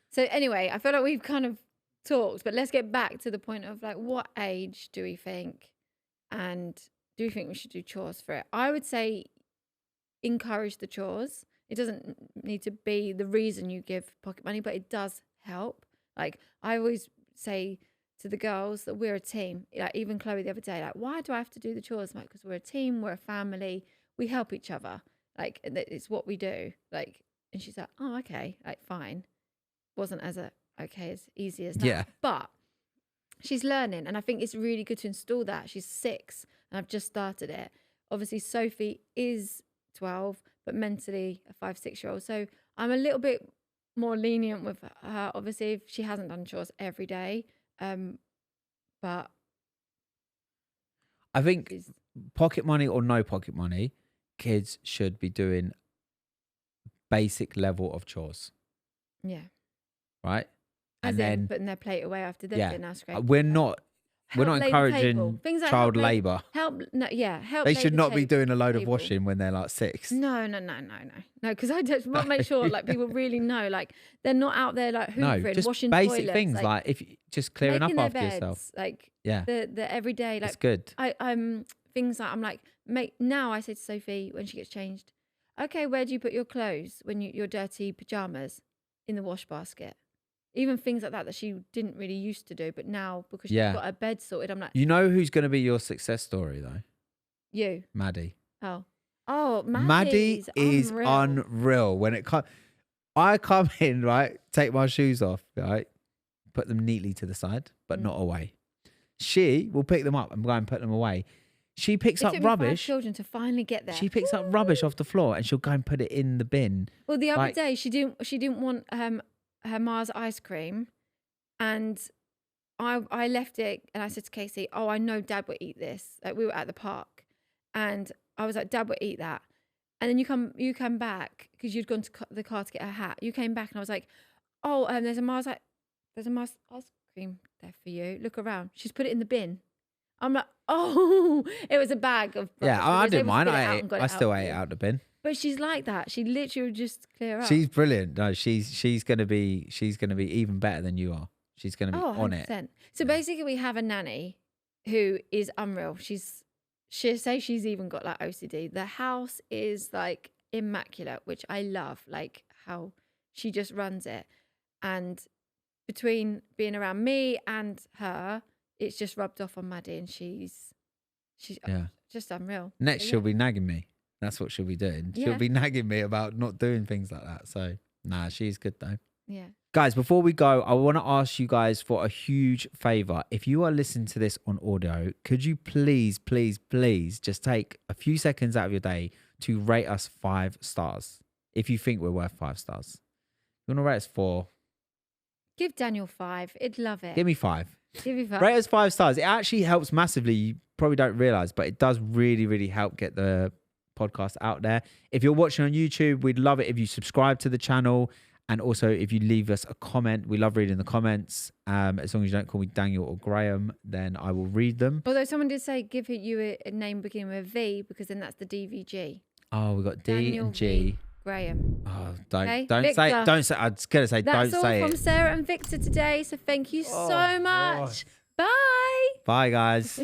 S2: So anyway, I feel like we've kind of talked, but let's get back to the point of like, what age do we think, and do we think we should do chores for it? I would say encourage the chores. It doesn't need to be the reason you give pocket money, but it does help. Like, I always say to the girls that we're a team. Like, even Chloe the other day, like, why do I have to do the chores? I'm like, because we're a team, we're a family, we help each other. Like, it's what we do. Like, and she's like, oh, okay, like, fine. Wasn't as easy as that.
S1: Yeah.
S2: But she's learning, and I think it's really good to install that. She's 6, and I've just started it. Obviously, Sophie is 12, but mentally a 5-6-year-old. So I'm a little bit more lenient with her. Obviously, if she hasn't done chores every day. But
S1: I think pocket money or no pocket money, kids should be doing basic level of chores.
S2: Yeah.
S1: Right?
S2: And then putting their plate away after they've been scraped.
S1: We're not encouraging child labour.
S2: Help.
S1: They should not be doing a load of washing when they're like 6.
S2: No. Because I just want to make sure like people really know, like, they're not out there like hoovering,
S1: just
S2: washing
S1: basic
S2: toilets,
S1: things like if you just clearing up after
S2: beds,
S1: yourself.
S2: Like
S1: yeah,
S2: the everyday, like,
S1: it's good.
S2: Things like, I'm like, now I say to Sophie when she gets changed, okay, where do you put your clothes when your dirty pajamas? In the wash basket. Even things like that she didn't really used to do, but now because she's got her bed sorted, I'm like,
S1: you know who's going to be your success story though?
S2: You,
S1: Maddie.
S2: Oh,
S1: Maddie is unreal. When it comes, I come in, right, take my shoes off, right, put them neatly to the side, but not away. She will pick them up and go and put them away. She picks up rubbish.
S2: 5 children to finally get there.
S1: She picks up rubbish off the floor and she'll go and put it in the bin.
S2: Well, the other day she didn't want her Mars ice cream, and I left it, and I said to Casey, "Oh, I know Dad would eat this." Like, we were at the park, and I was like, "Dad would eat that." And then you come back because you'd gone to the car to get her hat. You came back, and I was like, "Oh, there's a Mars ice cream there for you. Look around." She's put it in the bin. I'm like, oh, it was a bag of.
S1: Yeah, I didn't mind. I still ate it out the bin.
S2: But she's like that. She literally will just clear up.
S1: She's brilliant. No, she's gonna be even better than you are. She's gonna be on
S2: 100%.
S1: it.
S2: So basically, we have a nanny who is unreal. She'll say she's even got like OCD. The house is like immaculate, which I love. Like how she just runs it, and between being around me and her, it's just rubbed off on Maddie, and she's just unreal.
S1: Next, she'll be nagging me. That's what she'll be doing. She'll be nagging me about not doing things like that. So, nah, she's good though.
S2: Yeah.
S1: Guys, before we go, I want to ask you guys for a huge favor. If you are listening to this on audio, could you please just take a few seconds out of your day to rate us 5 stars if you think we're worth 5 stars. You want to rate us 4?
S2: Give Daniel 5. He'd love it.
S1: Give me 5.
S2: Give me 5.
S1: Rate us 5 stars. It actually helps massively. You probably don't realize, but it does really, really help get the podcast out there. If you're watching on YouTube, we'd love it if you subscribe to the channel, and also if you leave us a comment. We love reading the comments. As long as you don't call me Daniel or Graham, then I will read them.
S2: Although someone did say give you a name beginning with a V, because then that's the DVG.
S1: Oh, we got D
S2: Daniel
S1: and G.
S2: V. Graham.
S1: Oh, don't say. I was gonna say,
S2: that's
S1: don't say it.
S2: That's all from Sarah and Victor today. So thank you so much. Bye.
S1: Bye, guys.